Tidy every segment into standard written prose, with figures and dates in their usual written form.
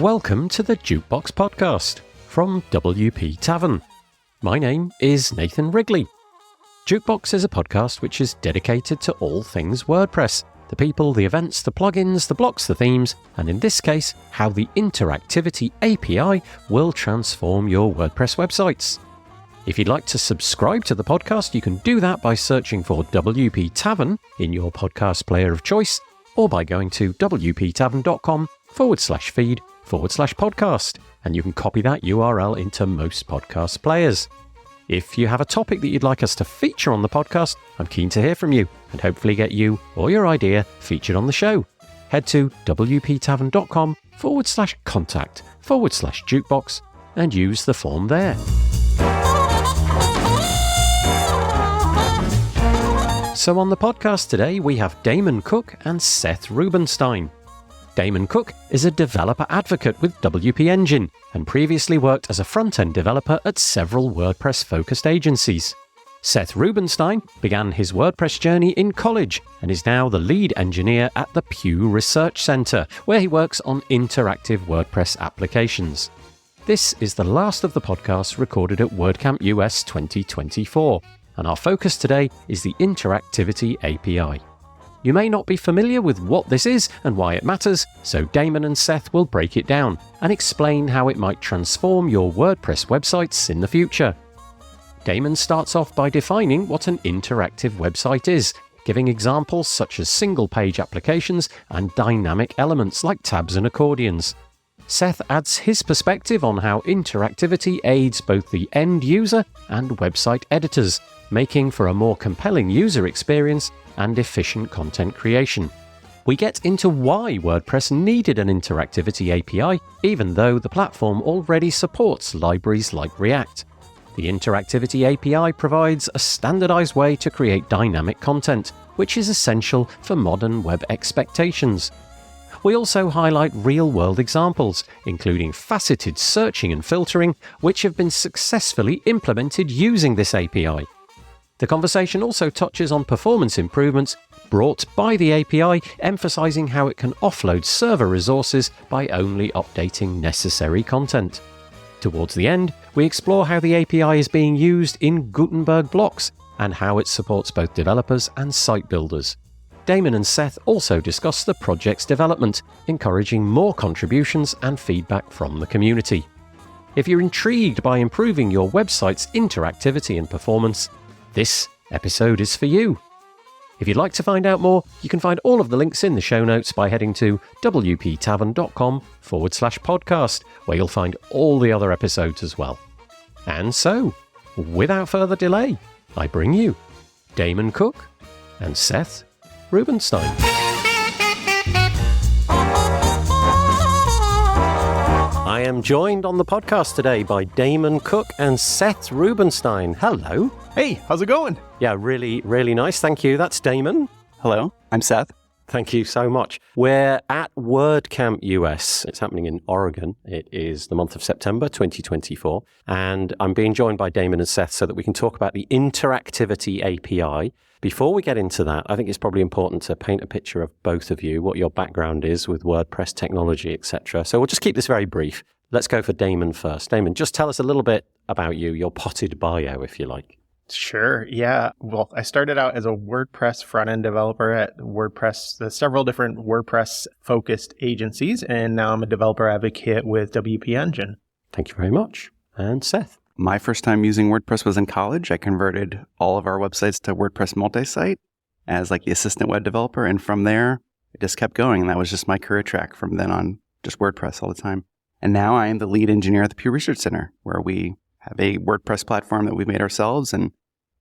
Welcome to the Jukebox Podcast from WP Tavern. My name is Nathan Wrigley. Jukebox is a podcast which is dedicated to all things WordPress, the people, the events, the plugins, the blocks, the themes, and in this case, how the Interactivity API will transform your WordPress websites. If you'd like to subscribe to the podcast, you can do that by searching for WP Tavern in your podcast player of choice, or by going to wptavern.com/feed/podcast, and you can copy that URL into most podcast players. If you have a topic that you'd like us to feature on the podcast, I'm keen to hear from you and hopefully get you or your idea featured on the show. Head to wptavern.com/contact/jukebox and use the form there. So on the podcast today, we have Damon Cook and Seth Rubenstein. Damon Cook is a developer advocate with WP Engine and previously worked as a front-end developer at several WordPress-focused agencies. Seth Rubenstein began his WordPress journey in college and is now the lead engineer at the Pew Research Center, where he works on interactive WordPress applications. This is the last of the podcasts recorded at WordCamp US 2024, and our focus today is the Interactivity API. You may not be familiar with what this is and why it matters, so Damon and Seth will break it down and explain how it might transform your WordPress websites in the future. Damon starts off by defining what an interactive website is, giving examples such as single-page applications and dynamic elements like tabs and accordions. Seth adds his perspective on how interactivity aids both the end user and website editors, making for a more compelling user experience and efficient content creation. We get into why WordPress needed an Interactivity API, even though the platform already supports libraries like React. The Interactivity API provides a standardized way to create dynamic content, which is essential for modern web expectations. We also highlight real-world examples, including faceted searching and filtering, which have been successfully implemented using this API. The conversation also touches on performance improvements brought by the API, emphasizing how it can offload server resources by only updating necessary content. Towards the end, we explore how the API is being used in Gutenberg blocks and how it supports both developers and site builders. Damon and Seth also discuss the project's development, encouraging more contributions and feedback from the community. If you're intrigued by improving your website's interactivity and performance, this episode is for you. If you'd like to find out more, you can find all of the links in the show notes by heading to wptavern.com/podcast, where you'll find all the other episodes as well. And so, without further delay, I bring you Damon Cook and Seth Rubenstein. I am joined on the podcast today by Damon Cook and Seth Rubenstein. Hello. Hey, how's it going? Yeah, really, really nice. Thank you. That's Damon. Hello, I'm Seth. Thank you so much. We're at WordCamp US. It's happening in Oregon. It is the month of September 2024. And I'm being joined by Damon and Seth so that we can talk about the Interactivity API. Before we get into that, I think it's probably important to paint a picture of both of you, what your background is with WordPress technology, etc. So we'll just keep this very brief. Let's go for Damon first. Damon, just tell us a little bit about you, your potted bio, if you like. Sure, yeah. Well, I started out as a WordPress front-end developer at several different WordPress-focused agencies, and now I'm a developer advocate with WP Engine. Thank you very much. And Seth? My first time using WordPress was in college. I converted all of our websites to WordPress multi-site as like the assistant web developer. And from there, it just kept going. And that was just my career track from then on, just WordPress all the time. And now I am the lead engineer at the Pew Research Center, where we have a WordPress platform that we made ourselves. And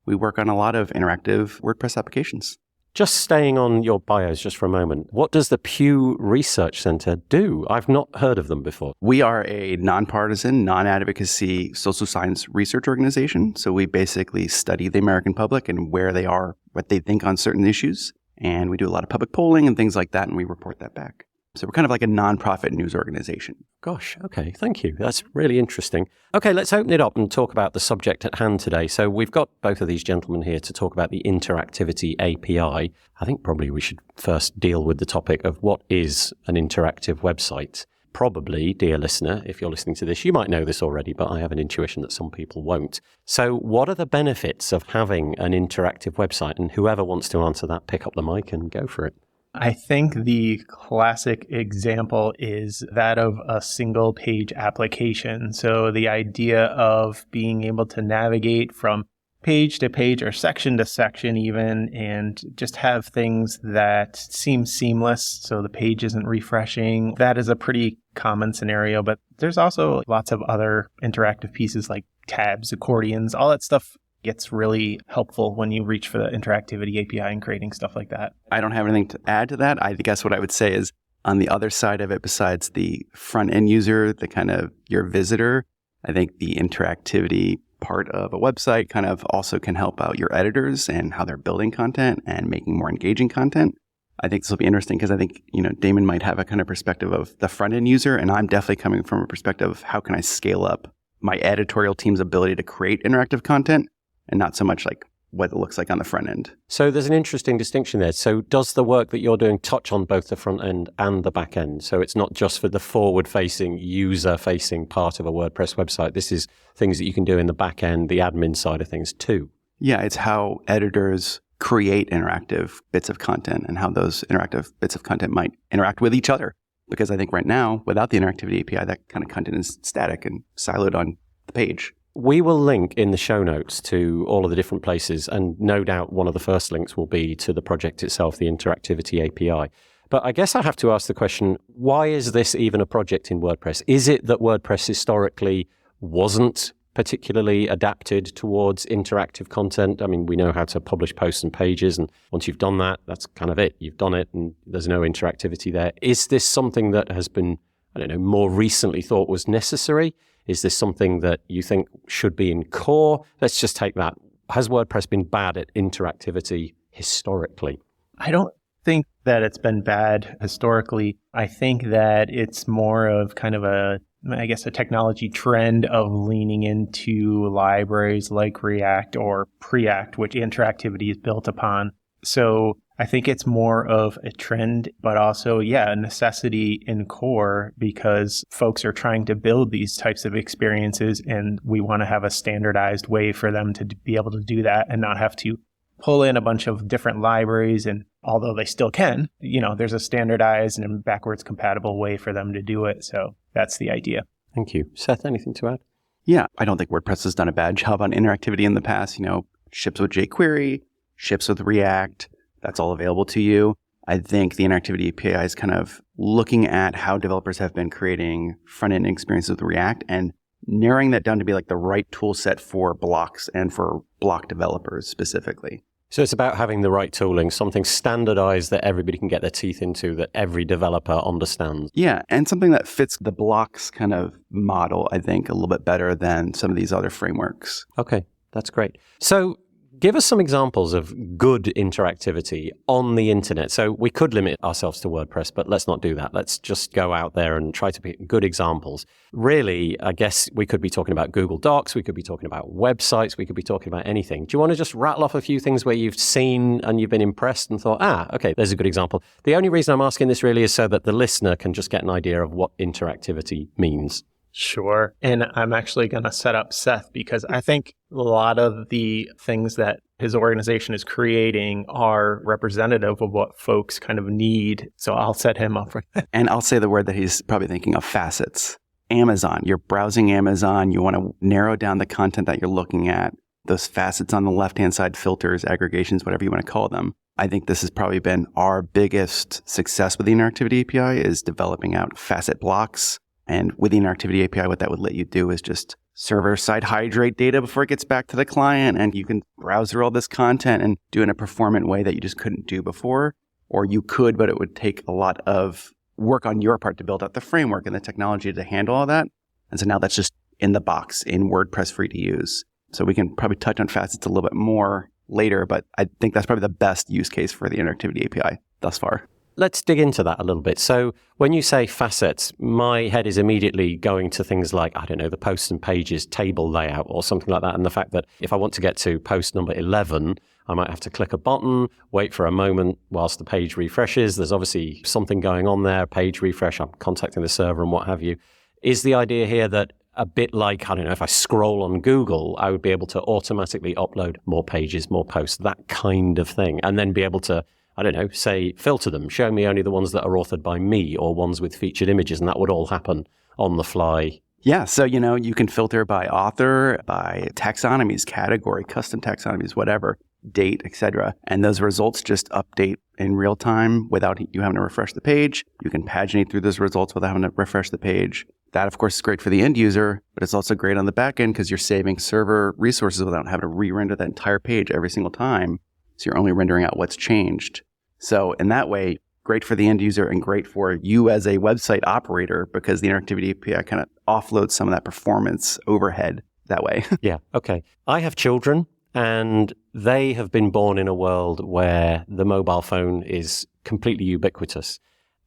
we work on a lot of interactive WordPress applications. Just staying on your bios just for a moment, what does the Pew Research Center do? I've not heard of them before. We are a nonpartisan, non-advocacy social science research organization. So we basically study the American public and where they are, what they think on certain issues. And we do a lot of public polling and things like that, and we report that back. So we're kind of like a nonprofit news organization. Gosh, okay, thank you. That's really interesting. Okay, let's open it up and talk about the subject at hand today. So we've got both of these gentlemen here to talk about the Interactivity API. I think probably we should first deal with the topic of what is an interactive website. probably, dear listener, if you're listening to this, you might know this already, but I have an intuition that some people won't. So what are the benefits of having an interactive website? And whoever wants to answer that, pick up the mic and go for it. I think the classic example is that of a single page application. So the idea of being able to navigate from page to page or section to section even, and just have things that seem seamless so the page isn't refreshing. That is a pretty common scenario, but there's also lots of other interactive pieces like tabs, accordions, all that stuff gets really helpful when you reach for the Interactivity API and creating stuff like that. I don't have anything to add to that. I guess what I would say is on the other side of it, besides the front end user, the kind of your visitor, I think the interactivity part of a website kind of also can help out your editors and how they're building content and making more engaging content. I think this will be interesting because I think, Damon might have a kind of perspective of the front end user, and I'm definitely coming from a perspective of how can I scale up my editorial team's ability to create interactive content, and not so much like what it looks like on the front end. So there's an interesting distinction there. So does the work that you're doing touch on both the front end and the back end? So it's not just for the forward-facing, user-facing part of a WordPress website. This is things that you can do in the back end, the admin side of things too. Yeah, it's how editors create interactive bits of content and how those interactive bits of content might interact with each other. Because I think right now, without the Interactivity API, that kind of content is static and siloed on the page. We will link in the show notes to all of the different places, and no doubt one of the first links will be to the project itself, the Interactivity API. But I guess I have to ask the question, why is this even a project in WordPress? Is it that WordPress historically wasn't particularly adapted towards interactive content? I mean, we know how to publish posts and pages, and once you've done that, that's kind of it. You've done it, and there's no interactivity there. Is this something that has been, more recently thought was necessary? Is this something that you think should be in core? Let's just take that. Has WordPress been bad at interactivity historically? I don't think that it's been bad historically. I think that it's more of kind of a technology trend of leaning into libraries like React or Preact, which interactivity is built upon. So I think it's more of a trend, but also, a necessity in core because folks are trying to build these types of experiences, and we want to have a standardized way for them to be able to do that and not have to pull in a bunch of different libraries. And although they still can, there's a standardized and backwards compatible way for them to do it. So that's the idea. Thank you. Seth, anything to add? Yeah, I don't think WordPress has done a bad job on interactivity in the past. Ships with jQuery, ships with React. That's all available to you. I think the Interactivity API is kind of looking at how developers have been creating front-end experiences with React and narrowing that down to be like the right tool set for blocks and for block developers specifically. So it's about having the right tooling, something standardized that everybody can get their teeth into, that every developer understands. Yeah, and something that fits the blocks kind of model, I think, a little bit better than some of these other frameworks. Okay, that's great. So give us some examples of good interactivity on the internet. So we could limit ourselves to WordPress, but let's not do that. Let's just go out there and try to pick good examples. Really, I guess we could be talking about Google Docs. We could be talking about websites. We could be talking about anything. Do you want to just rattle off a few things where you've seen and you've been impressed and thought, okay, there's a good example. The only reason I'm asking this really is so that the listener can just get an idea of what interactivity means. Sure. And I'm actually going to set up Seth because I think a lot of the things that his organization is creating are representative of what folks kind of need. So I'll set him up for that. And I'll say the word that he's probably thinking of, facets. Amazon. You're browsing Amazon. You want to narrow down the content that you're looking at. Those facets on the left-hand side, filters, aggregations, whatever you want to call them. I think this has probably been our biggest success with the Interactivity API is developing out facet blocks. And with the Interactivity API, what that would let you do is just server-side hydrate data before it gets back to the client. And you can browse through all this content and do it in a performant way that you just couldn't do before. Or you could, but it would take a lot of work on your part to build out the framework and the technology to handle all that. And so now that's just in the box in WordPress free to use. So we can probably touch on facets a little bit more later, but I think that's probably the best use case for the Interactivity API thus far. Let's dig into that a little bit. So when you say facets, my head is immediately going to things like, the posts and pages table layout or something like that. And the fact that if I want to get to post number 11, I might have to click a button, wait for a moment whilst the page refreshes. There's obviously something going on there, page refresh, I'm contacting the server and what have you. Is the idea here that a bit like, I don't know, if I scroll on Google, I would be able to automatically upload more pages, more posts, that kind of thing, and then be able to, I don't know, say, filter them, show me only the ones that are authored by me or ones with featured images, and that would all happen on the fly. Yeah, so, you can filter by author, by taxonomies, category, custom taxonomies, whatever, date, etc. And those results just update in real time without you having to refresh the page. You can paginate through those results without having to refresh the page. That, of course, is great for the end user, but it's also great on the back end because you're saving server resources without having to re-render that entire page every single time. So you're only rendering out what's changed. So in that way, great for the end user and great for you as a website operator because the Interactivity API kind of offloads some of that performance overhead that way. Yeah, okay. I have children and they have been born in a world where the mobile phone is completely ubiquitous.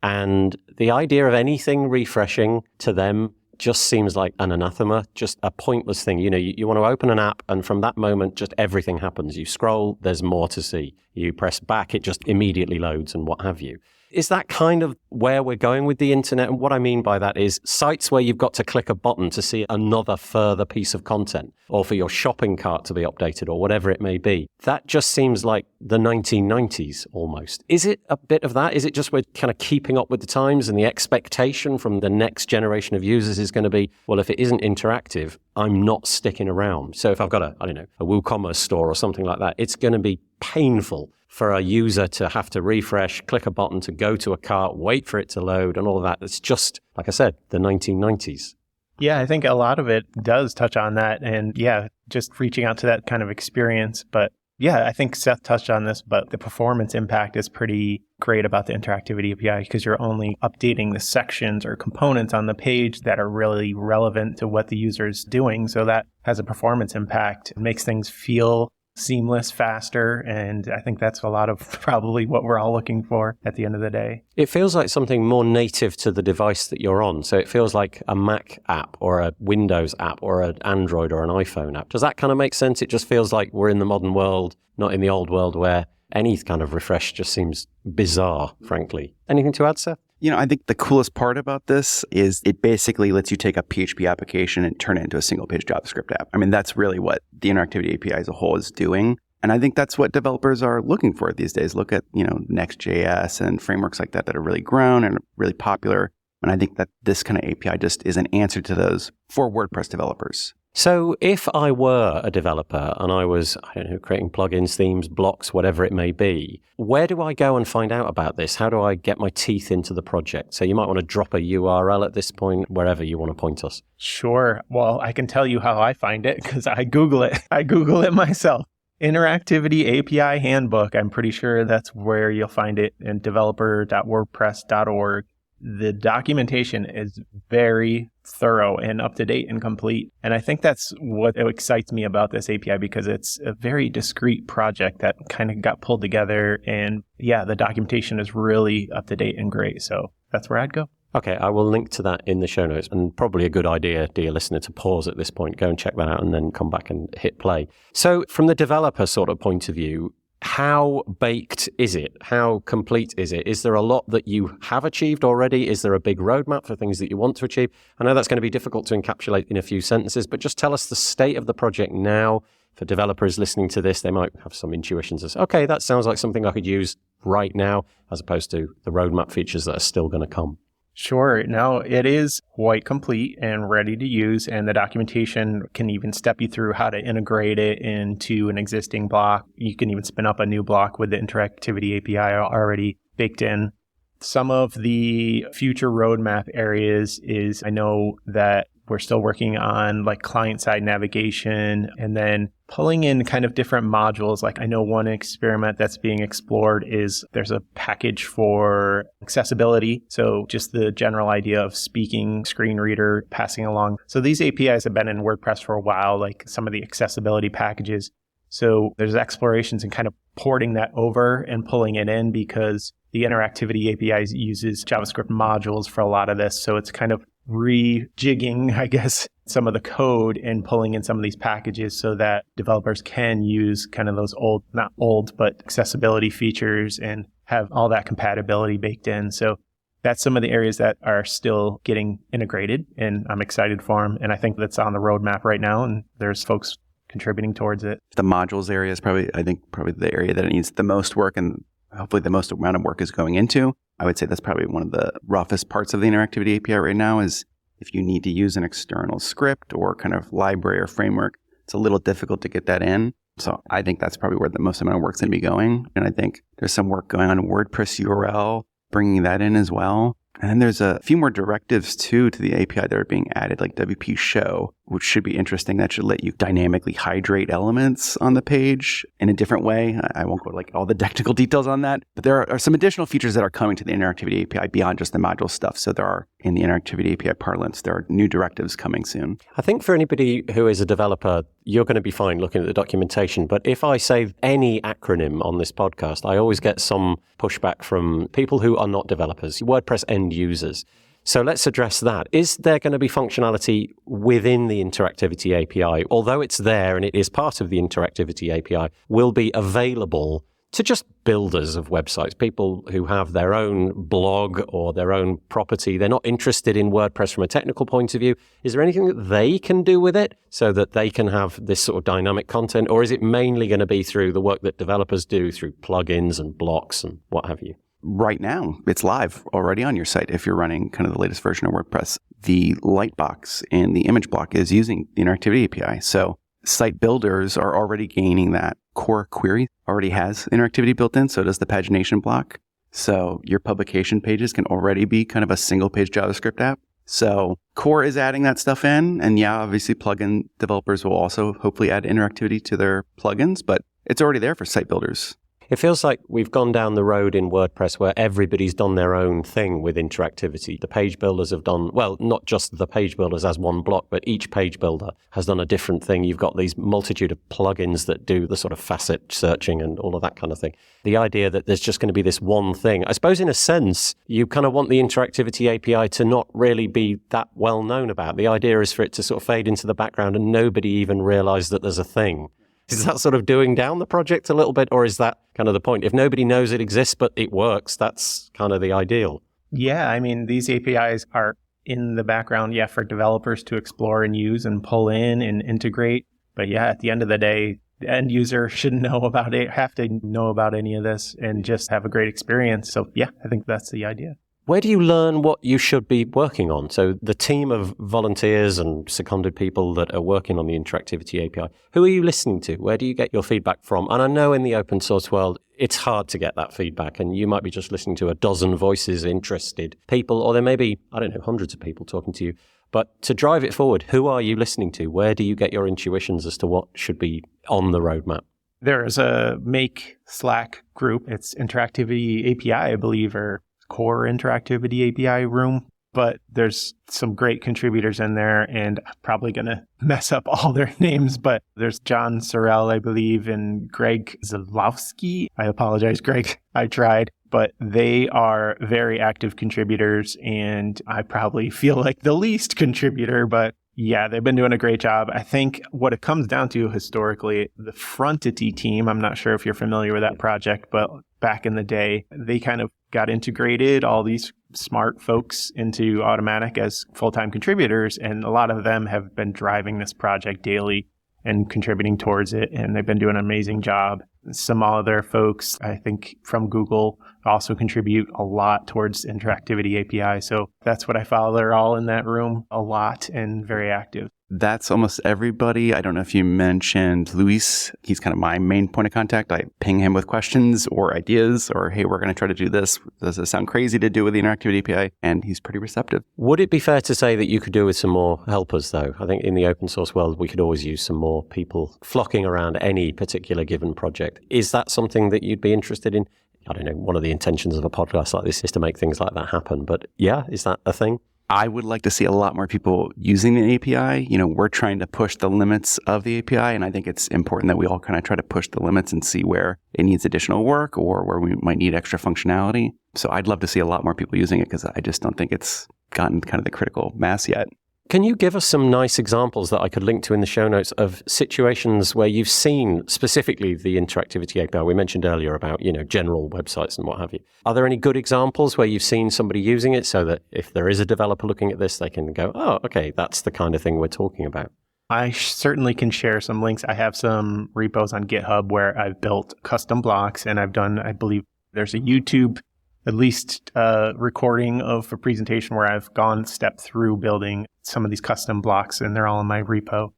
And the idea of anything refreshing to them just seems like an anathema, just a pointless thing. You want to open an app and from that moment, just everything happens. You scroll, there's more to see. You press back, it just immediately loads and what have you. Is that kind of where we're going with the internet? And what I mean by that is sites where you've got to click a button to see another further piece of content or for your shopping cart to be updated or whatever it may be. That just seems like the 1990s almost. Is it a bit of that? Is it just we're kind of keeping up with the times and the expectation from the next generation of users is going to be, well, if it isn't interactive, I'm not sticking around. So if I've got a WooCommerce store or something like that, it's going to be painful for a user to have to refresh, click a button to go to a cart, wait for it to load and all of that. It's just, like I said, the 1990s. Yeah, I think a lot of it does touch on that. And yeah, just reaching out to that kind of experience. But yeah, I think Seth touched on this, but the performance impact is pretty great about the Interactivity API because you're only updating the sections or components on the page that are really relevant to what the user is doing. So that has a performance impact. It makes things feel seamless, faster, and I think that's a lot of probably what we're all looking for at the end of the day. It feels like something more native to the device that you're on. So it feels like a Mac app or a Windows app or an Android or an iPhone app. Does that kind of make sense? It just feels like we're in the modern world, not in the old world where any kind of refresh just seems bizarre, frankly. Anything to add, Seth? I think the coolest part about this is it basically lets you take a PHP application and turn it into a single-page JavaScript app. I mean, that's really what the Interactivity API as a whole is doing. And I think that's what developers are looking for these days. Look at, Next.js and frameworks like that are really grown and really popular. And I think that this kind of API just is an answer to those for WordPress developers. So if I were a developer and I was, creating plugins, themes, blocks, whatever it may be, where do I go and find out about this? How do I get my teeth into the project? So you might want to drop a URL at this point, wherever you want to point us. Sure. Well, I can tell you how I find it because I Google it. I Google it myself. Interactivity API Handbook. I'm pretty sure that's where you'll find it in developer.wordpress.org. The documentation is very thorough and up to date and complete. And I think that's what excites me about this API because it's a very discrete project that kind of got pulled together. And yeah, the documentation is really up to date and great. So that's where I'd go. Okay, I will link to that in the show notes, and probably a good idea, dear listener, to pause at this point, go and check that out and then come back and hit play. So from the developer sort of point of view, how baked is it? How complete is it? Is there a lot that you have achieved already? Is there a big roadmap for things that you want to achieve? I know that's going to be difficult to encapsulate in a few sentences, but just tell us the state of the project now. For developers listening to this, they might have some intuitions as, okay, that sounds like something I could use right now, as opposed to the roadmap features that are still going to come. Sure. Now, it is quite complete and ready to use, and the documentation can even step you through how to integrate it into an existing block. You can even spin up a new block with the Interactivity API already baked in. Some of the future roadmap areas is I know that we're still working on like client-side navigation and then pulling in kind of different modules. Like I know one experiment that's being explored is there's a package for accessibility. So just the general idea of speaking, screen reader, passing along. So these APIs have been in WordPress for a while, like some of the accessibility packages. So there's explorations and kind of porting that over and pulling it in because the Interactivity API uses JavaScript modules for a lot of this. So it's kind of rejigging, I guess, some of the code and pulling in some of these packages so that developers can use kind of those not old, but accessibility features and have all that compatibility baked in. So that's some of the areas that are still getting integrated, and I'm excited for them. And I think that's on the roadmap right now, and there's folks contributing towards it. The modules area is probably the area that it needs the most work, and hopefully the most amount of work is going into. I would say that's probably one of the roughest parts of the Interactivity API right now is if you need to use an external script or kind of library or framework, it's a little difficult to get that in. So I think that's probably where the most amount of work's going to be going. And I think there's some work going on in WordPress URL, bringing that in as well. And then there's a few more directives too to the API that are being added, like WP Show, which should be interesting. That should let you dynamically hydrate elements on the page in a different way. I won't go like all the technical details on that, but there are some additional features that are coming to the Interactivity API beyond just the module stuff. So there are, in the Interactivity API parlance, there are new directives coming soon. I think for anybody who is a developer, you're going to be fine looking at the documentation. But if I say any acronym on this podcast, I always get some pushback from people who are not developers, WordPress end users. So let's address that. Is there going to be functionality within the Interactivity API, although it's there and it is part of the Interactivity API, will be available to just builders of websites, people who have their own blog or their own property? They're not interested in WordPress from a technical point of view. Is there anything that they can do with it so that they can have this sort of dynamic content? Or is it mainly going to be through the work that developers do through plugins and blocks and what have you? Right now, it's live already on your site if you're running kind of the latest version of WordPress. The lightbox in the image block is using the Interactivity API. So site builders are already gaining that. Core query already has interactivity built in, so does the pagination block. So your publication pages can already be kind of a single page JavaScript app. So Core is adding that stuff in. And yeah, obviously plugin developers will also hopefully add interactivity to their plugins, but it's already there for site builders. It feels like we've gone down the road in WordPress where everybody's done their own thing with interactivity. The page builders have done, well, not just the page builders as one block, but each page builder has done a different thing. You've got these multitude of plugins that do the sort of facet searching and all of that kind of thing. The idea that there's just going to be this one thing, I suppose in a sense, you kind of want the Interactivity API to not really be that well known about. The idea is for it to sort of fade into the background and nobody even realize that there's a thing. Is that sort of doing down the project a little bit, or is that kind of the point? If nobody knows it exists, but it works, that's kind of the ideal. Yeah, I mean, these APIs are in the background, for developers to explore and use and pull in and integrate. But yeah, at the end of the day, the end user shouldn't know about it, have to know about any of this and just have a great experience. So yeah, I think that's the idea. Where do you learn what you should be working on? So the team of volunteers and seconded people that are working on the Interactivity API, who are you listening to? Where do you get your feedback from? And I know in the open source world, it's hard to get that feedback. And you might be just listening to a dozen voices, interested people, or there may be, hundreds of people talking to you. But to drive it forward, who are you listening to? Where do you get your intuitions as to what should be on the roadmap? There is a Make Slack group. It's Interactivity API, I believe, or Core Interactivity API room, but there's some great contributors in there, and I'm probably going to mess up all their names, but there's John Sorrell, I believe, and Greg Zalowski. I apologize, Greg. I tried, but they are very active contributors, and I probably feel like the least contributor, but yeah, they've been doing a great job. I think what it comes down to historically, the Frontity team, I'm not sure if you're familiar with that project, but back in the day, they kind of got integrated, all these smart folks into Automatic as full-time contributors, and a lot of them have been driving this project daily and contributing towards it, and they've been doing an amazing job. Some other folks, I think, from Google also contribute a lot towards Interactivity API. So that's what I follow. They're all in that room a lot and very active. That's almost everybody. I don't know if you mentioned Luis. He's kind of my main point of contact. I ping him with questions or ideas or, hey, we're going to try to do this. Does it sound crazy to do with the Interactivity API? And he's pretty receptive. Would it be fair to say that you could do with some more helpers, though? I think in the open source world, we could always use some more people flocking around any particular given project. Is that something that you'd be interested in? I don't know. One of the intentions of a podcast like this is to make things like that happen. But yeah, is that a thing? I would like to see a lot more people using the API. You know, we're trying to push the limits of the API, and I think it's important that we all kind of try to push the limits and see where it needs additional work or where we might need extra functionality. So I'd love to see a lot more people using it because I just don't think it's gotten kind of the critical mass yet. Can you give us some nice examples that I could link to in the show notes of situations where you've seen specifically the Interactivity API? We mentioned earlier about, general websites and what have you. Are there any good examples where you've seen somebody using it so that if there is a developer looking at this, they can go, oh, okay, that's the kind of thing we're talking about? I certainly can share some links. I have some repos on GitHub where I've built custom blocks, and I've done, I believe there's a YouTube at least recording of a presentation where I've gone step through building some of these custom blocks, and they're all in my repo.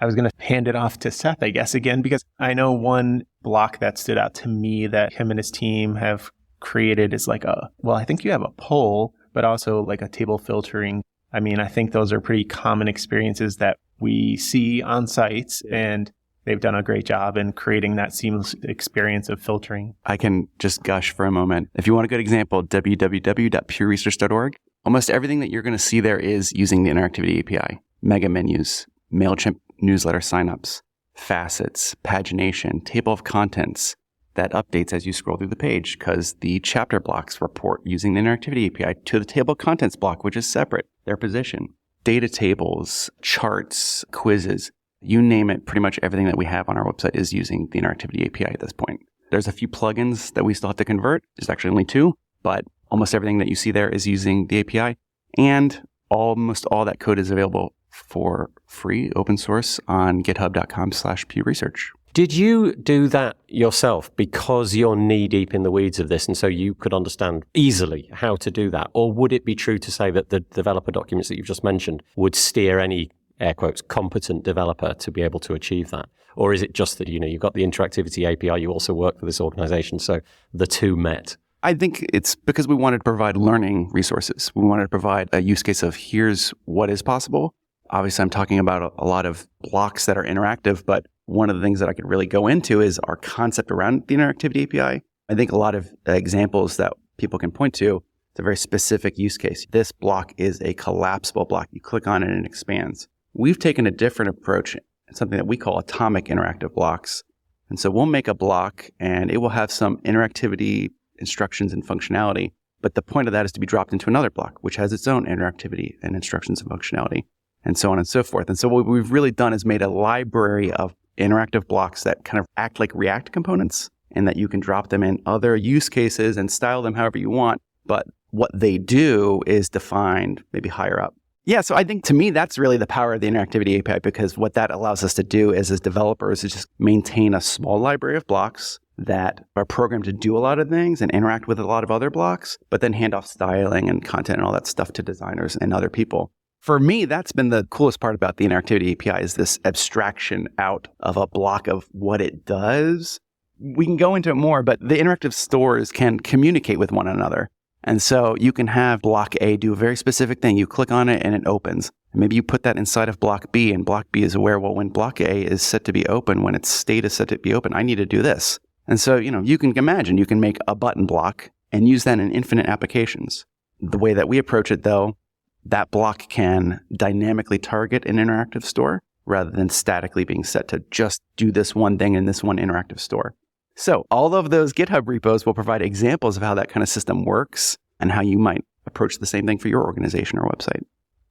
I was going to hand it off to Seth, I guess, again, because I know one block that stood out to me that him and his team have created is I think you have a poll, but also like a table filtering. I mean, I think those are pretty common experiences that we see on sites, and they've done a great job in creating that seamless experience of filtering. I can just gush for a moment. If you want a good example, www.pureresearch.org. Almost everything that you're going to see there is using the Interactivity API. Mega menus, MailChimp newsletter signups, facets, pagination, table of contents that updates as you scroll through the page because the chapter blocks report using the Interactivity API to the table of contents block, which is separate, their position. Data tables, charts, quizzes. You name it, pretty much everything that we have on our website is using the Interactivity API at this point. There's a few plugins that we still have to convert. There's actually only 2, but almost everything that you see there is using the API. And almost all that code is available for free, open source on github.com/pewresearch. Did you do that yourself because you're knee-deep in the weeds of this and so you could understand easily how to do that? Or would it be true to say that the developer documents that you've just mentioned would steer any air quotes, competent developer to be able to achieve that? Or is it just that, you've got the Interactivity API, you also work for this organization, so the two met? I think it's because we wanted to provide learning resources. We wanted to provide a use case of here's what is possible. Obviously, I'm talking about a lot of blocks that are interactive, but one of the things that I could really go into is our concept around the Interactivity API. I think a lot of examples that people can point to, it's a very specific use case. This block is a collapsible block. You click on it and it expands. We've taken a different approach, something that we call atomic interactive blocks. And so we'll make a block and it will have some interactivity instructions and functionality. But the point of that is to be dropped into another block, which has its own interactivity and instructions and functionality, and so on and so forth. And so what we've really done is made a library of interactive blocks that kind of act like React components and that you can drop them in other use cases and style them however you want. But what they do is defined maybe higher up. Yeah, so I think to me, that's really the power of the Interactivity API, because what that allows us to do is as developers is just maintain a small library of blocks that are programmed to do a lot of things and interact with a lot of other blocks, but then hand off styling and content and all that stuff to designers and other people. For me, that's been the coolest part about the Interactivity API is this abstraction out of a block of what it does. We can go into it more, but the interactive stores can communicate with one another. And so you can have block A do a very specific thing. You click on it and it opens. And maybe you put that inside of block B, and block B is aware, well, when block A is set to be open, when its state is set to be open, I need to do this. And so, you can imagine you can make a button block and use that in infinite applications. The way that we approach it, though, that block can dynamically target an interactive store rather than statically being set to just do this one thing in this one interactive store. So all of those GitHub repos will provide examples of how that kind of system works and how you might approach the same thing for your organization or website.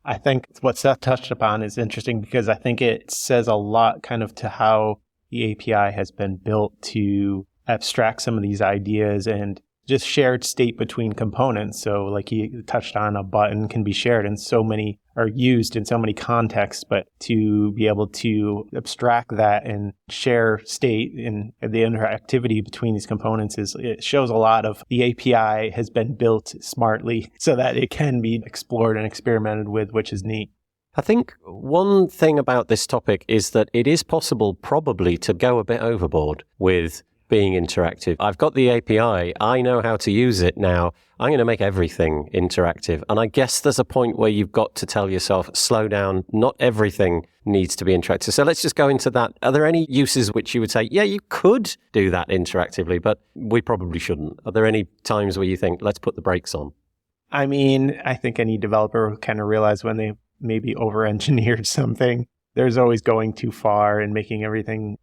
I think what Seth touched upon is interesting because I think it says a lot kind of to how the API has been built to abstract some of these ideas and just shared state between components. So like he touched on, a button can be shared in so many, or used in so many contexts, but to be able to abstract that and share state in the interactivity between these components it shows a lot of the API has been built smartly so that it can be explored and experimented with, which is neat. I think one thing about this topic is that it is possible probably to go a bit overboard with being interactive. I've got the API. I know how to use it now. I'm going to make everything interactive. And I guess there's a point where you've got to tell yourself, slow down. Not everything needs to be interactive. So let's just go into that. Are there any uses which you would say, yeah, you could do that interactively, but we probably shouldn't? Are there any times where you think, let's put the brakes on? I mean, I think any developer will kind of realize when they maybe over-engineered something. There's always going too far and making everything,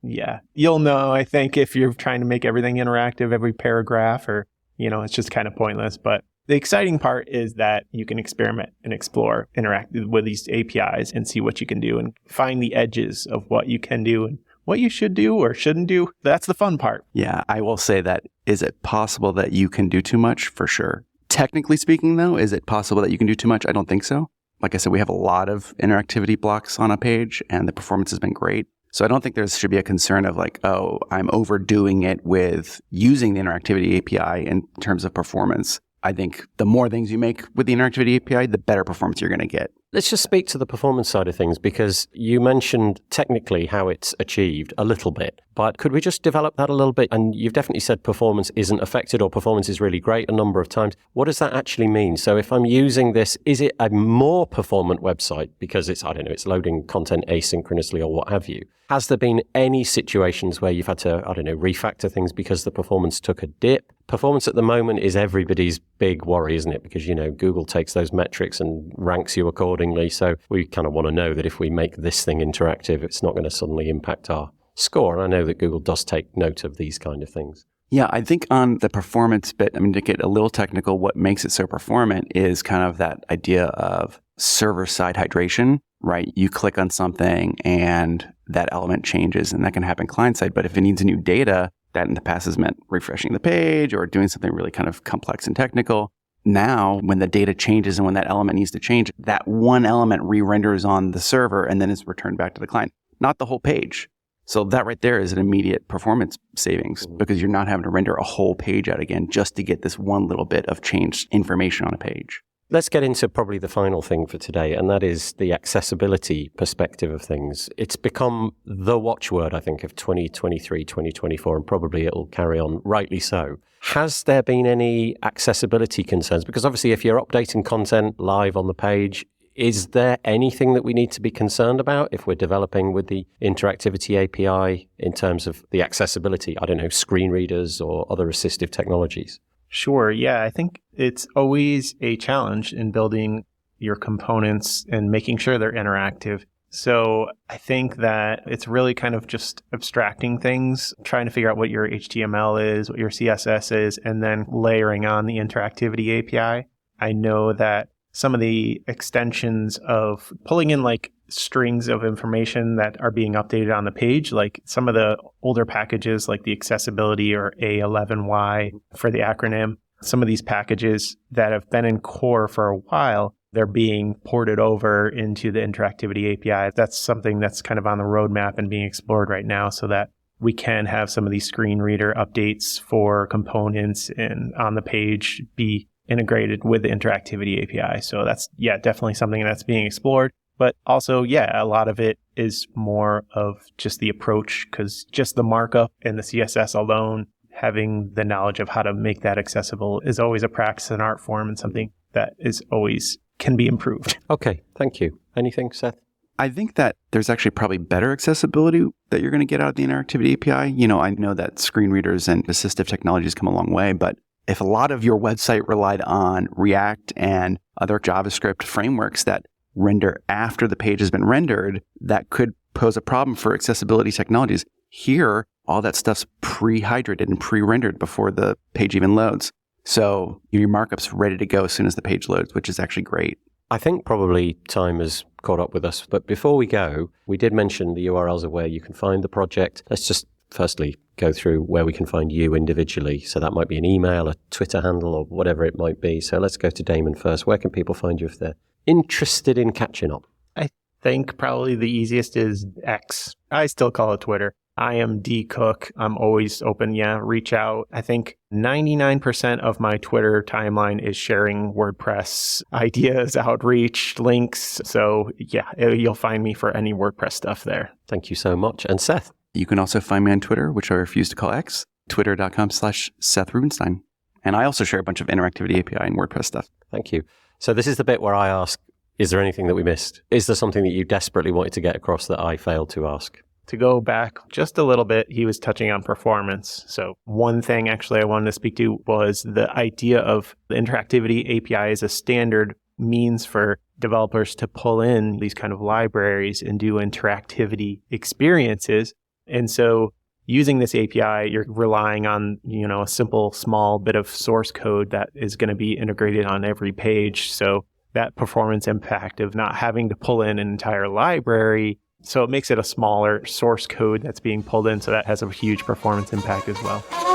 you'll know, I think, if you're trying to make everything interactive, every paragraph, or, it's just kind of pointless. But The exciting part is that you can experiment and explore, interact with these APIs and see what you can do and find the edges of what you can do and what you should do or shouldn't do. That's the fun part. Yeah, I will say that. Is it possible that you can do too much? For sure. Technically speaking, though, is it possible that you can do too much? I don't think so. Like I said, we have a lot of interactivity blocks on a page and the performance has been great. So I don't think there should be a concern of like, oh, I'm overdoing it with using the Interactivity API in terms of performance. I think the more things you make with the Interactivity API, the better performance you're going to get. Let's just speak to the performance side of things, because you mentioned technically how it's achieved a little bit, but could we just develop that a little bit? And you've definitely said performance isn't affected or performance is really great a number of times. What does that actually mean? So if I'm using this, is it a more performant website because it's, I don't know, it's loading content asynchronously or what have you? Has there been any situations where you've had to, I don't know, refactor things because the performance took a dip? Performance at the moment is everybody's big worry, isn't it? Because, you know, Google takes those metrics and ranks you accordingly. So we kind of want to know that if we make this thing interactive, it's not going to suddenly impact our score. And I know that Google does take note of these kind of things. Yeah, I think on the performance bit, I mean, to get a little technical, what makes it so performant is kind of that idea of server-side hydration, right? You click on something and that element changes, and that can happen client-side. But if it needs new data, that in the past has meant refreshing the page or doing something really kind of complex and technical. Now, when the data changes and when that element needs to change, that one element re-renders on the server and then is returned back to the client, not the whole page. So that right there is an immediate performance savings because you're not having to render a whole page out again just to get this one little bit of changed information on a page. Let's get into probably the final thing for today, and that is the accessibility perspective of things. It's become the watchword, I think, of 2023, 2024, and probably it'll carry on, rightly so. Has there been any accessibility concerns? Because obviously if you're updating content live on the page, is there anything that we need to be concerned about if we're developing with the Interactivity API in terms of the accessibility, I don't know, screen readers or other assistive technologies? Sure. Yeah, I think it's always a challenge in building your components and making sure they're interactive. So I think that it's really kind of just abstracting things, trying to figure out what your HTML is, what your CSS is, and then layering on the Interactivity API. I know that some of the extensions of pulling in like strings of information that are being updated on the page, like some of the older packages like the accessibility or A11Y for the acronym, some of these packages that have been in core for a while, they're being ported over into the Interactivity API. That's something that's kind of on the roadmap and being explored right now so that we can have some of these screen reader updates for components and on the page be integrated with the Interactivity API. So that's, yeah, definitely something that's being explored. But also, yeah, a lot of it is more of just the approach, because just the markup and the CSS alone, having the knowledge of how to make that accessible is always a practice and art form and something that is always can be improved. Okay, thank you. Anything, Seth? I think that there's actually probably better accessibility that you're going to get out of the Interactivity API. You know, I know that screen readers and assistive technologies come a long way, but if a lot of your website relied on React and other JavaScript frameworks that render after the page has been rendered, that could pose a problem for accessibility technologies. Here, all that stuff's pre-hydrated and pre-rendered before the page even loads. So your markup's ready to go as soon as the page loads, which is actually great. I think probably time has caught up with us. But before we go, we did mention the URLs of where you can find the project. Let's just firstly go through where we can find you individually. So that might be an email, a Twitter handle, or whatever it might be. So let's go to Damon first. Where can people find you if they're interested in catching up? I think probably the easiest is X. I still call it Twitter. I am D Cook. I'm always open. Yeah, reach out. I think 99% of my Twitter timeline is sharing WordPress ideas, outreach, links. So yeah, you'll find me for any WordPress stuff there. Thank you so much. And Seth? You can also find me on Twitter, which I refuse to call X, twitter.com/Seth Rubenstein. And I also share a bunch of Interactivity API and WordPress stuff. Thank you. So this is the bit where I ask, is there anything that we missed? Is there something that you desperately wanted to get across that I failed to ask? To go back just a little bit, he was touching on performance. So one thing actually I wanted to speak to was the idea of the Interactivity API as a standard means for developers to pull in these kind of libraries and do interactivity experiences. And so using this API, you're relying on, a simple small bit of source code that is going to be integrated on every page. So that performance impact of not having to pull in an entire library, so it makes it a smaller source code that's being pulled in. So that has a huge performance impact as well.